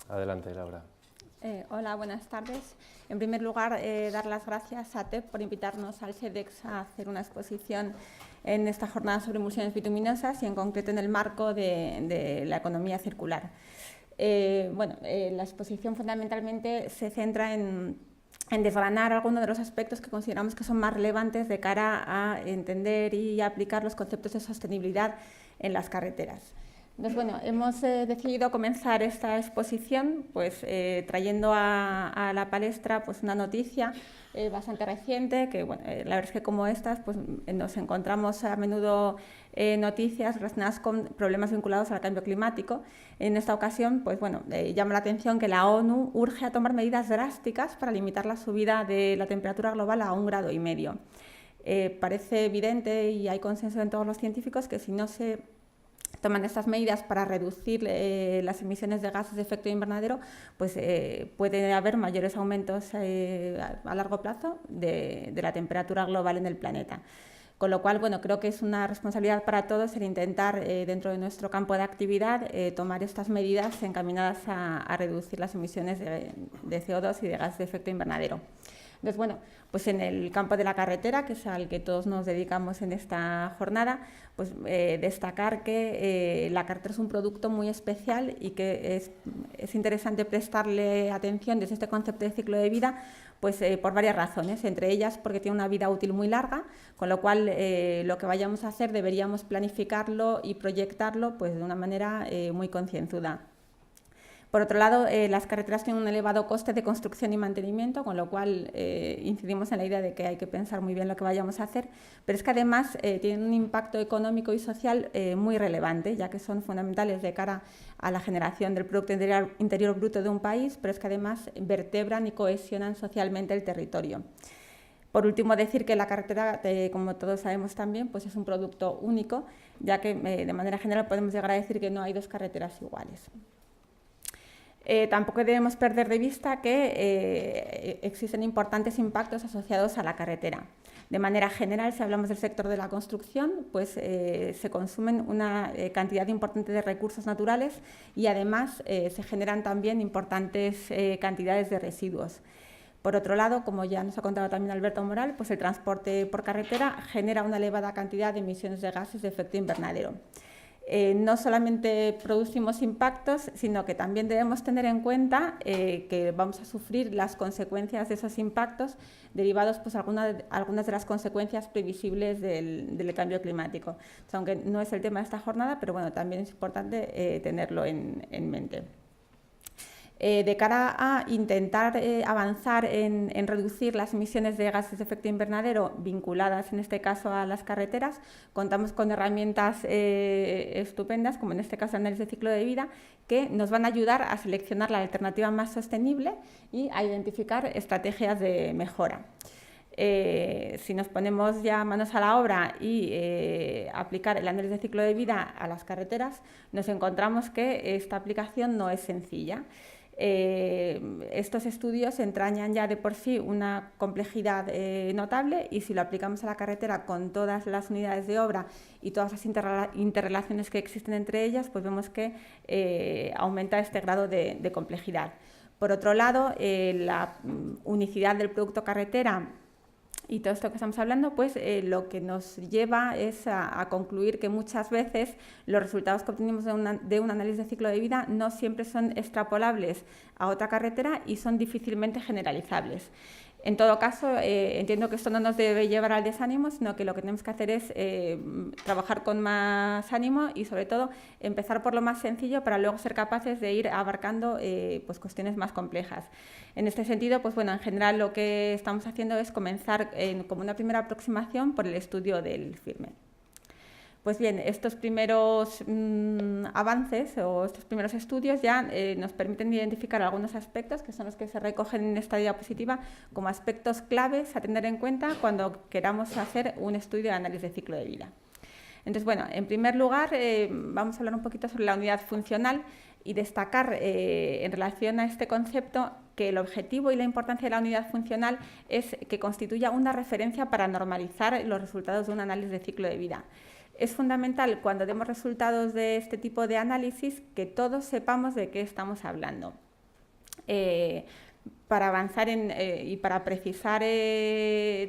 Adelante, Laura. Hola, buenas tardes. En primer lugar, dar las gracias a TEP por invitarnos al SEDEX a hacer una exposición en esta jornada sobre emulsiones bituminosas y en concreto en el marco de la economía circular. La exposición fundamentalmente se centra en desgranar algunos de los aspectos que consideramos que son más relevantes de cara a entender y aplicar los conceptos de sostenibilidad en las carreteras. Entonces, bueno, hemos decidido comenzar esta exposición trayendo a la palestra una noticia bastante reciente, que la verdad es que como estas nos encontramos a menudo noticias relacionadas con problemas vinculados al cambio climático. En esta ocasión, llama la atención que la ONU urge a tomar medidas drásticas para limitar la subida de la temperatura global a 1,5 grados. Parece evidente y hay consenso en todos los científicos que si no se toman estas medidas para reducir las emisiones de gases de efecto invernadero, puede haber mayores aumentos a largo plazo de la temperatura global en el planeta. Con lo cual, creo que es una responsabilidad para todos el intentar, dentro de nuestro campo de actividad, tomar estas medidas encaminadas a reducir las emisiones de CO2 y de gases de efecto invernadero. Entonces, en el campo de la carretera, que es al que todos nos dedicamos en esta jornada, destacar que la carretera es un producto muy especial y que es interesante prestarle atención desde este concepto de ciclo de vida, por varias razones, entre ellas porque tiene una vida útil muy larga, con lo cual lo que vayamos a hacer deberíamos planificarlo y proyectarlo de una manera muy concienzuda. Por otro lado, las carreteras tienen un elevado coste de construcción y mantenimiento, con lo cual incidimos en la idea de que hay que pensar muy bien lo que vayamos a hacer, pero es que además tienen un impacto económico y social muy relevante, ya que son fundamentales de cara a la generación del Producto Interior Bruto de un país, pero es que además vertebran y cohesionan socialmente el territorio. Por último, decir que la carretera, como todos sabemos también, es un producto único, ya que de manera general podemos llegar a decir que no hay dos carreteras iguales. Tampoco debemos perder de vista que existen importantes impactos asociados a la carretera. De manera general, si hablamos del sector de la construcción, se consumen una cantidad importante de recursos naturales y además se generan también importantes cantidades de residuos. Por otro lado, como ya nos ha contado también Alberto Moral, el transporte por carretera genera una elevada cantidad de emisiones de gases de efecto invernadero. No solamente producimos impactos, sino que también debemos tener en cuenta que vamos a sufrir las consecuencias de esos impactos derivados algunas de las consecuencias previsibles del cambio climático. Entonces, aunque no es el tema de esta jornada, pero también es importante tenerlo en mente. De cara a intentar avanzar en reducir las emisiones de gases de efecto invernadero vinculadas, en este caso, a las carreteras, contamos con herramientas estupendas, como en este caso el análisis de ciclo de vida, que nos van a ayudar a seleccionar la alternativa más sostenible y a identificar estrategias de mejora. Si nos ponemos ya manos a la obra y aplicar el análisis de ciclo de vida a las carreteras, nos encontramos que esta aplicación no es sencilla. Estos estudios entrañan ya de por sí una complejidad notable y si lo aplicamos a la carretera con todas las unidades de obra y todas las interrelaciones que existen entre ellas, vemos que aumenta este grado de complejidad. Por otro lado, la unicidad del producto carretera y todo esto que estamos hablando, lo que nos lleva es a concluir que muchas veces los resultados que obtenemos de un análisis de ciclo de vida no siempre son extrapolables a otra carretera y son difícilmente generalizables. En todo caso, entiendo que esto no nos debe llevar al desánimo, sino que lo que tenemos que hacer es trabajar con más ánimo y, sobre todo, empezar por lo más sencillo para luego ser capaces de ir abarcando cuestiones más complejas. En este sentido, en general lo que estamos haciendo es comenzar como una primera aproximación por el estudio del firme. Pues bien, estos primeros avances o estos primeros estudios ya nos permiten identificar algunos aspectos que son los que se recogen en esta diapositiva como aspectos claves a tener en cuenta cuando queramos hacer un estudio de análisis de ciclo de vida. Entonces, en primer lugar, vamos a hablar un poquito sobre la unidad funcional y destacar en relación a este concepto que el objetivo y la importancia de la unidad funcional es que constituya una referencia para normalizar los resultados de un análisis de ciclo de vida. Es fundamental cuando demos resultados de este tipo de análisis que todos sepamos de qué estamos hablando. para avanzar y para precisar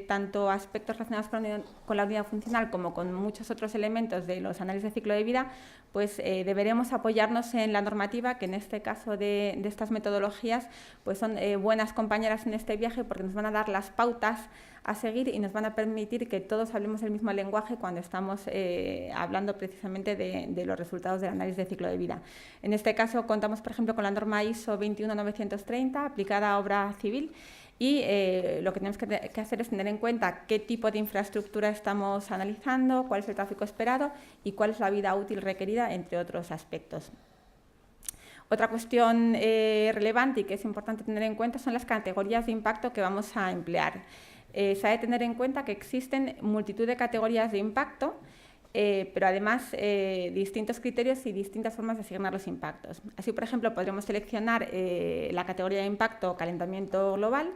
tanto aspectos relacionados con la unidad funcional como con muchos otros elementos de los análisis de ciclo de vida, pues deberemos apoyarnos en la normativa, que en este caso de estas metodologías pues son buenas compañeras en este viaje, porque nos van a dar las pautas a seguir y nos van a permitir que todos hablemos el mismo lenguaje cuando estamos hablando precisamente de los resultados del análisis de ciclo de vida. En este caso contamos, por ejemplo, con la norma ISO 21930 aplicada a obra civil, y lo que tenemos que hacer es tener en cuenta qué tipo de infraestructura estamos analizando, cuál es el tráfico esperado y cuál es la vida útil requerida, entre otros aspectos. Otra cuestión relevante y que es importante tener en cuenta son las categorías de impacto que vamos a emplear. Se ha de tener en cuenta que existen multitud de categorías de impacto, pero además distintos criterios y distintas formas de asignar los impactos. Así, por ejemplo, podremos seleccionar la categoría de impacto calentamiento global.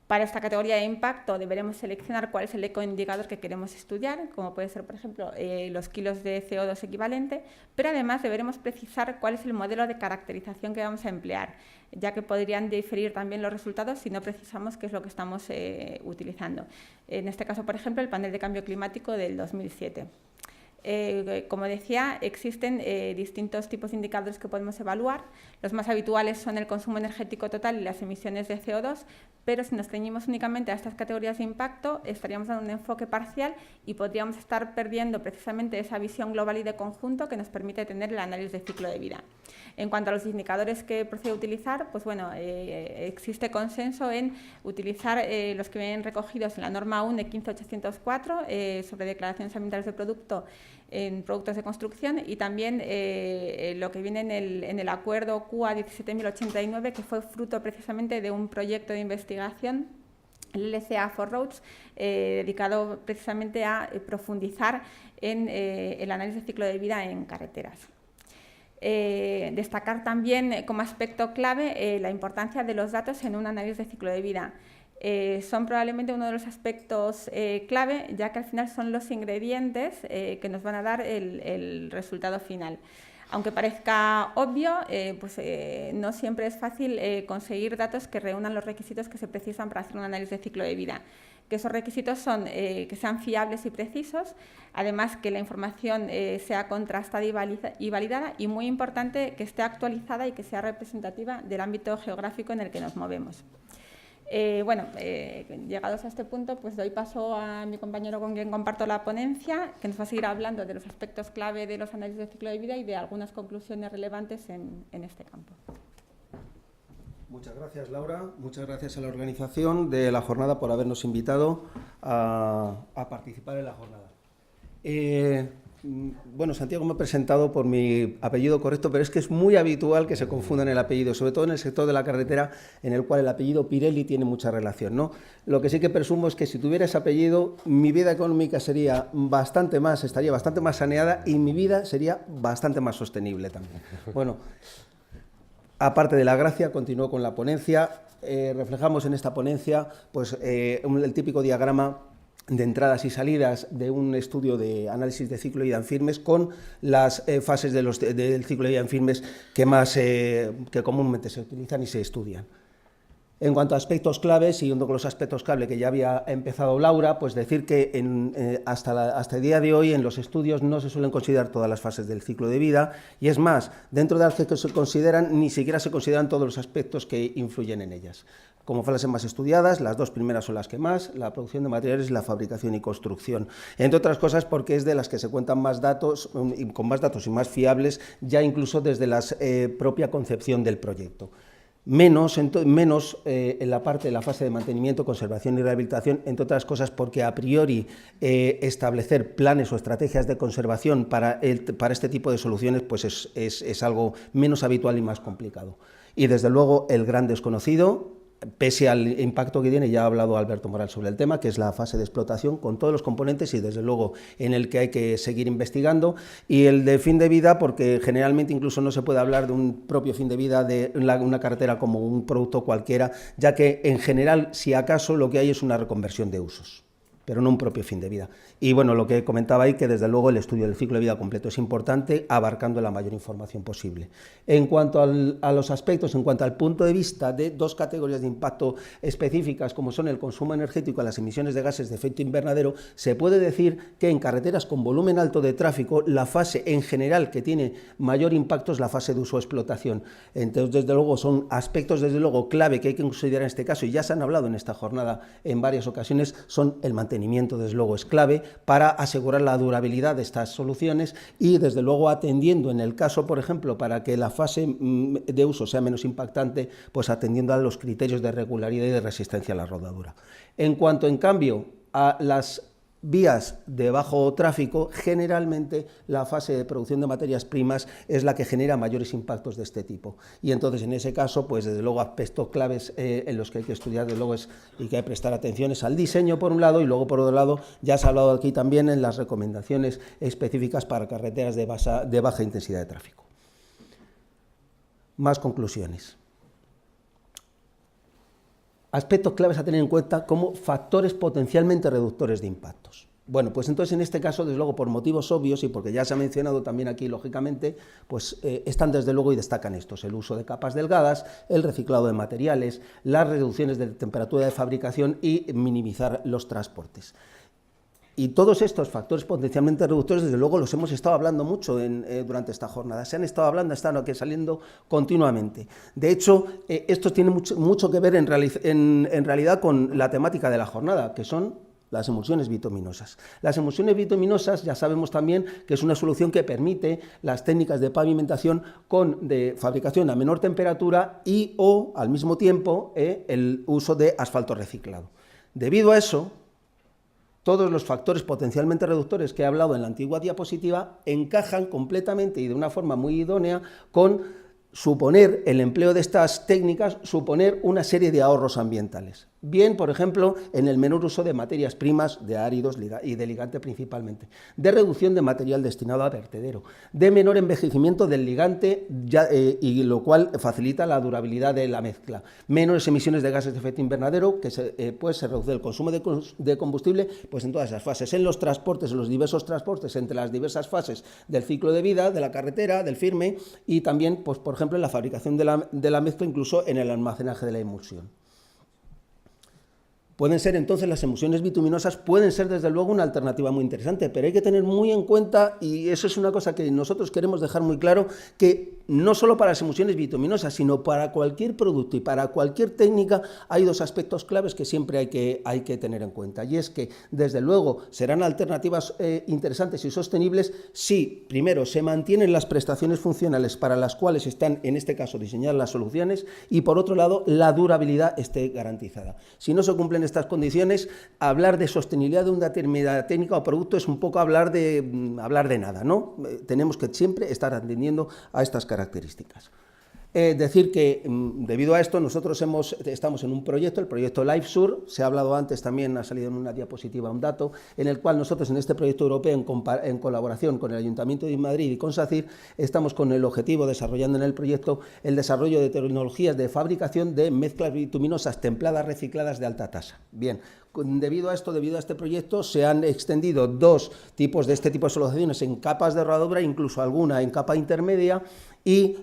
Para esta categoría de impacto deberemos seleccionar cuál es el ecoindicador que queremos estudiar, como puede ser, por ejemplo, los kilos de CO2 equivalente, pero además deberemos precisar cuál es el modelo de caracterización que vamos a emplear, ya que podrían diferir también los resultados si no precisamos qué es lo que estamos utilizando. En este caso, por ejemplo, el panel de cambio climático del 2007. Como decía, existen distintos tipos de indicadores que podemos evaluar. Los más habituales son el consumo energético total y las emisiones de CO2, pero si nos ceñimos únicamente a estas categorías de impacto, estaríamos dando un enfoque parcial y podríamos estar perdiendo precisamente esa visión global y de conjunto que nos permite tener el análisis de ciclo de vida. En cuanto a los indicadores que procede a utilizar, pues bueno, existe consenso en utilizar los que vienen recogidos en la norma UNE 15804 sobre declaraciones ambientales de producto en productos de construcción, y también lo que viene en el acuerdo QA 17089, que fue fruto precisamente de un proyecto de investigación, el LCA for Roads, dedicado precisamente a profundizar en el análisis de ciclo de vida en carreteras. Destacar también como aspecto clave la importancia de los datos en un análisis de ciclo de vida. Son probablemente uno de los aspectos clave, ya que al final son los ingredientes que nos van a dar el resultado final. Aunque parezca obvio, no siempre es fácil conseguir datos que reúnan los requisitos que se precisan para hacer un análisis de ciclo de vida. Que esos requisitos son que sean fiables y precisos, además que la información sea contrastada y validada, y muy importante que esté actualizada y que sea representativa del ámbito geográfico en el que nos movemos. Llegados a este punto, pues doy paso a mi compañero con quien comparto la ponencia, que nos va a seguir hablando de los aspectos clave de los análisis de ciclo de vida y de algunas conclusiones relevantes en este campo. Muchas gracias, Laura. Muchas gracias a la organización de la jornada por habernos invitado a participar en la jornada. Bueno, Santiago me ha presentado por mi apellido correcto, pero es que es muy habitual que se confundan el apellido, sobre todo en el sector de la carretera, en el cual el apellido Pirelli tiene mucha relación, ¿no? Lo que sí que presumo es que si tuviera ese apellido, mi vida económica estaría bastante más saneada, y mi vida sería bastante más sostenible también. Bueno, aparte de la gracia, continúo con la ponencia. Reflejamos en esta ponencia pues, el típico diagrama de entradas y salidas de un estudio de análisis de ciclo de vida en firmes, con las fases del ciclo de vida en firmes que comúnmente se utilizan y se estudian. En cuanto a aspectos claves, siguiendo con los aspectos clave que ya había empezado Laura, pues decir que hasta el día de hoy en los estudios no se suelen considerar todas las fases del ciclo de vida, y es más, dentro de las que se consideran, ni siquiera se consideran todos los aspectos que influyen en ellas. Como fases más estudiadas, las dos primeras son las que más, la producción de materiales y la fabricación y construcción. Entre otras cosas porque es de las que se cuentan más datos, con más datos y más fiables, ya incluso desde la propia concepción del proyecto. Menos en la parte de la fase de mantenimiento, conservación y rehabilitación, entre otras cosas porque a priori establecer planes o estrategias de conservación para este tipo de soluciones pues es algo menos habitual y más complicado. Y desde luego el gran desconocido, pese al impacto que tiene, ya ha hablado Alberto Moral sobre el tema, que es la fase de explotación, con todos los componentes y desde luego en el que hay que seguir investigando, y el de fin de vida, porque generalmente incluso no se puede hablar de un propio fin de vida de una carretera como un producto cualquiera, ya que en general, si acaso, lo que hay es una reconversión de usos. pero no un propio fin de vida. Y bueno, lo que comentaba ahí, que desde luego el estudio del ciclo de vida completo es importante, abarcando la mayor información posible. En cuanto a los aspectos, en cuanto al punto de vista de dos categorías de impacto específicas, como son el consumo energético y las emisiones de gases de efecto invernadero, se puede decir que en carreteras con volumen alto de tráfico, la fase en general que tiene mayor impacto es la fase de uso o explotación. Entonces, desde luego, son aspectos, desde luego, clave que hay que considerar en este caso, y ya se han hablado en esta jornada en varias ocasiones, son el mantenimiento, desde luego, es clave para asegurar la durabilidad de estas soluciones y, desde luego, atendiendo en el caso, por ejemplo, para que la fase de uso sea menos impactante, pues atendiendo a los criterios de regularidad y de resistencia a la rodadura. En cuanto, en cambio, a las vías de bajo tráfico, generalmente la fase de producción de materias primas es la que genera mayores impactos de este tipo. Y entonces, en ese caso, pues desde luego aspectos claves en los que hay que estudiar, desde luego, y que hay que prestar atención es al diseño por un lado, y luego por otro lado, ya se ha hablado aquí también en las recomendaciones específicas para carreteras de baja intensidad de tráfico. Más conclusiones. Aspectos claves a tener en cuenta como factores potencialmente reductores de impactos. Bueno, pues entonces en este caso, desde luego, por motivos obvios y porque ya se ha mencionado también aquí, lógicamente, pues están desde luego y destacan estos: el uso de capas delgadas, el reciclado de materiales, las reducciones de temperatura de fabricación y minimizar los transportes. Y todos estos factores potencialmente reductores, desde luego, los hemos estado hablando mucho durante esta jornada. Se han estado hablando, están aquí saliendo continuamente. De hecho, esto tiene mucho que ver en realidad con la temática de la jornada, que son las emulsiones bituminosas. Las emulsiones bituminosas ya sabemos también que es una solución que permite las técnicas de pavimentación de fabricación a menor temperatura y o, al mismo tiempo, el uso de asfalto reciclado. Debido a eso, todos los factores potencialmente reductores que he hablado en la antigua diapositiva encajan completamente y de una forma muy idónea con suponer el empleo de estas técnicas, suponer una serie de ahorros ambientales. Bien, por ejemplo, en el menor uso de materias primas, de áridos y de ligante principalmente, de reducción de material destinado a vertedero, de menor envejecimiento del ligante, y lo cual facilita la durabilidad de la mezcla, menores emisiones de gases de efecto invernadero, que se reduce el consumo de combustible pues en todas esas fases, en los transportes, en los diversos transportes, entre las diversas fases del ciclo de vida, de la carretera, del firme, y también, pues, por ejemplo, en la fabricación de la mezcla, incluso en el almacenaje de la emulsión. Pueden ser entonces las emulsiones bituminosas, pueden ser desde luego una alternativa muy interesante, pero hay que tener muy en cuenta, y eso es una cosa que nosotros queremos dejar muy claro, que no solo para las emulsiones bituminosas, sino para cualquier producto y para cualquier técnica hay dos aspectos claves que siempre hay que tener en cuenta, y es que desde luego serán alternativas interesantes y sostenibles si primero se mantienen las prestaciones funcionales para las cuales están, en este caso, diseñadas las soluciones, y por otro lado la durabilidad esté garantizada. Si no se cumplen estas condiciones, hablar de sostenibilidad de una determinada técnica o producto es un poco hablar de nada, ¿no? Tenemos que siempre estar atendiendo a estas características. Decir que debido a esto nosotros estamos en un proyecto, el proyecto LifeSur, se ha hablado antes también, ha salido en una diapositiva un dato, en el cual nosotros en este proyecto europeo, en colaboración con el Ayuntamiento de Madrid y con SACIR, estamos con el objetivo, desarrollando en el proyecto, el desarrollo de tecnologías de fabricación de mezclas bituminosas templadas recicladas de alta tasa. Bien, debido a este proyecto, se han extendido dos tipos de este tipo de soluciones en capas de rodadura, incluso alguna en capa intermedia, y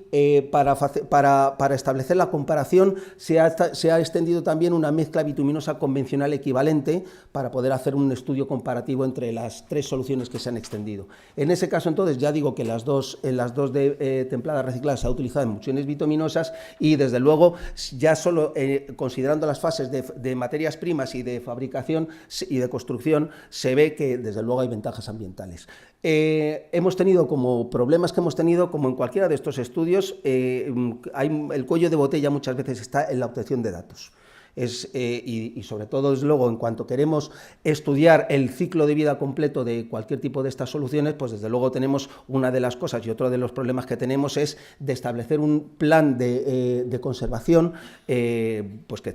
para establecer la comparación se ha extendido también una mezcla bituminosa convencional equivalente para poder hacer un estudio comparativo entre las tres soluciones que se han extendido. En ese caso, entonces, ya digo que las dos templadas recicladas se ha utilizado emulsiones bituminosas y, desde luego, ya solo considerando las fases de materias primas y de fabricación y de construcción, se ve que, desde luego, hay ventajas ambientales. Hemos tenido como problemas que hemos tenido, como en cualquiera de estos estudios, el cuello de botella muchas veces está en la obtención de datos. Y sobre todo, desde luego, en cuanto queremos estudiar el ciclo de vida completo de cualquier tipo de estas soluciones, pues desde luego tenemos una de las cosas, y otro de los problemas que tenemos es de establecer un plan de conservación pues que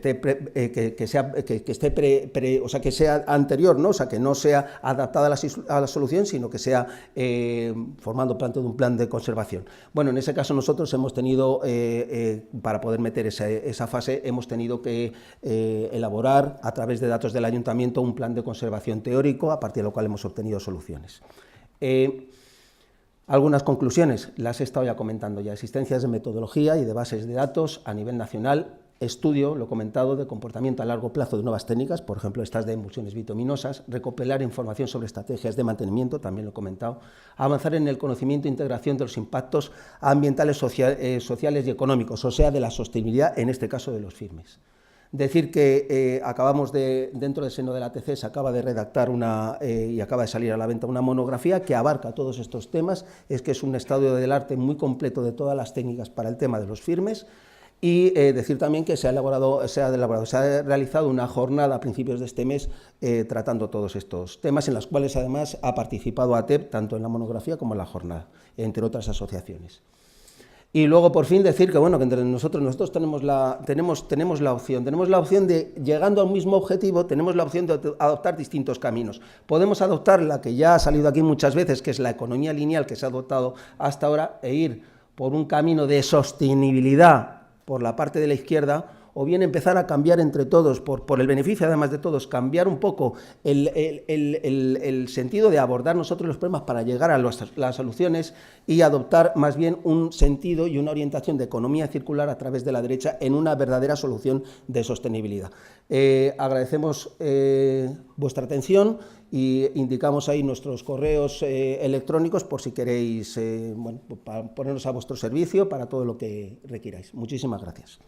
sea anterior, ¿no? O sea, que no sea adaptada a la solución, sino que sea formando parte de un plan de conservación. Bueno, en ese caso nosotros hemos tenido, para poder meter esa fase, hemos tenido que elaborar a través de datos del ayuntamiento un plan de conservación teórico, a partir de lo cual hemos obtenido soluciones. Algunas conclusiones, las he estado ya comentando ya: existencias de metodología y de bases de datos a nivel nacional, estudio, lo he comentado, de comportamiento a largo plazo de nuevas técnicas, por ejemplo, estas de emulsiones bituminosas, recopilar información sobre estrategias de mantenimiento, también lo he comentado, avanzar en el conocimiento e integración de los impactos ambientales, sociales y económicos, o sea, de la sostenibilidad, en este caso de los firmes. Decir que dentro del seno de la ATC se acaba de redactar y acaba de salir a la venta una monografía que abarca todos estos temas, que es un estado del arte muy completo de todas las técnicas para el tema de los firmes. Y decir también que se ha realizado una jornada a principios de este mes tratando todos estos temas, en las cuales además ha participado ATEP tanto en la monografía como en la jornada, entre otras asociaciones. Y luego, por fin, decir que, bueno, que entre nosotros tenemos la opción de, llegando a un mismo objetivo, tenemos la opción de adoptar distintos caminos. Podemos adoptar la que ya ha salido aquí muchas veces, que es la economía lineal que se ha adoptado hasta ahora, e ir por un camino de sostenibilidad por la parte de la izquierda, o bien empezar a cambiar entre todos, por el beneficio además de todos, cambiar un poco el sentido de abordar nosotros los problemas para llegar a las soluciones, y adoptar más bien un sentido y una orientación de economía circular a través de la derecha en una verdadera solución de sostenibilidad. Agradecemos vuestra atención y indicamos ahí nuestros correos electrónicos por si queréis para ponernos a vuestro servicio para todo lo que requiráis. Muchísimas gracias.